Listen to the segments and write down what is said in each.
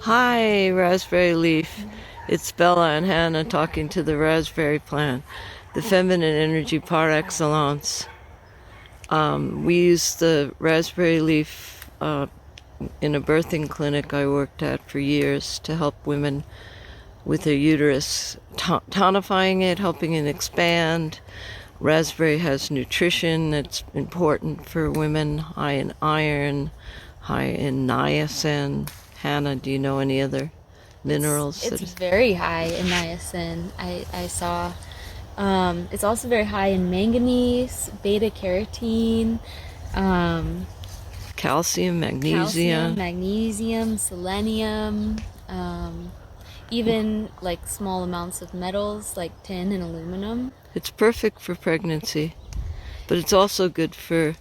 Hi, raspberry leaf. It's Bella and Hannah talking to the raspberry plant, the feminine energy par excellence. We use the raspberry leaf in a birthing clinic I worked at for years to help women with their uterus, tonifying it, helping it expand. Raspberry has nutrition that's important for women, high in iron, high in niacin. Hannah, do you know any other minerals? It's very high in niacin. I saw. It's also very high in manganese, beta carotene, um, Calcium, calcium, magnesium. magnesium, selenium, um, even like small amounts of metals like tin and aluminum. It's perfect for pregnancy, but it's also good for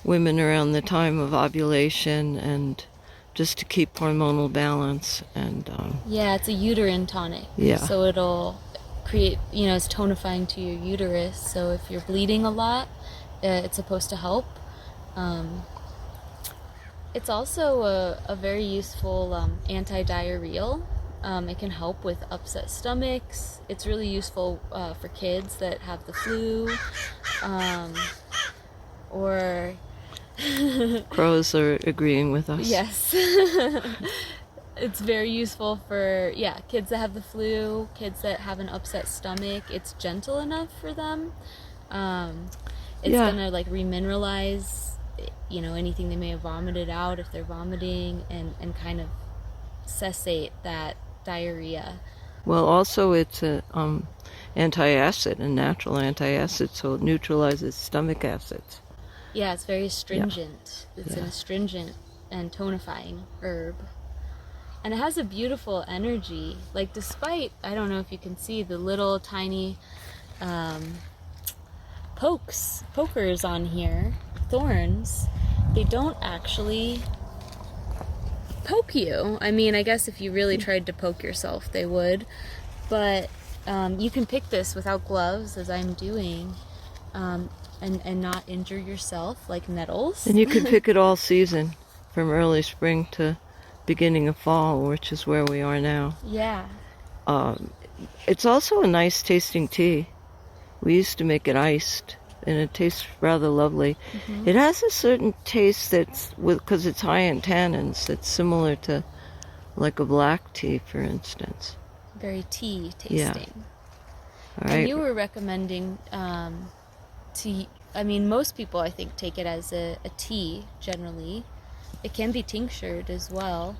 women around the time of ovulation and just to keep hormonal balance. And Yeah, it's a uterine tonic, yeah, so it'll create, it's tonifying to your uterus. So if you're bleeding a lot, it's supposed to help. Um, It's also a very useful anti-diarrheal. It can help with upset stomachs. It's really useful for kids that have the flu, um, or crows are agreeing with us. yes, it's very useful for kids that have the flu, kids that have an upset stomach. It's gentle enough for them. Um, it's Yeah. gonna like remineralize anything they may have vomited out if they're vomiting, and kind of cessate that diarrhea. Well, also it's a antacid, a natural antacid, so it neutralizes stomach acids. Yeah, it's very Yeah, astringent. It's an yeah. astringent and tonifying herb. And it has a beautiful energy. Like, despite, I don't know if you can see the little tiny um, pokers on here, thorns, they don't actually poke you. I mean, I guess if you really tried to poke yourself, they would. But you can pick this without gloves, as I'm doing, and not injure yourself like nettles. And you could pick it all season, from early spring to beginning of fall, which is where we are now. Yeah. Um, it's also a nice tasting tea. We used to make it iced, and it tastes rather lovely. Mm-hmm. It has a certain taste because it's high in tannins, that's similar to like a black tea, for instance. Very tea Yeah. tasting. All And right. you were recommending tea. I mean, most people, I think, take it as a tea generally. It can be tinctured as well.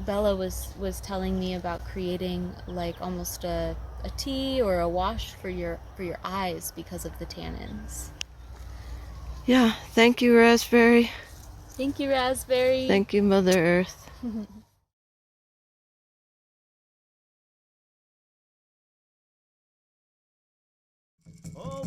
Bella was telling me about creating like almost a tea or a wash for your eyes because of the tannins. Yeah. Thank you, Raspberry. Thank you, Raspberry. Thank you, Mother Earth. Oh,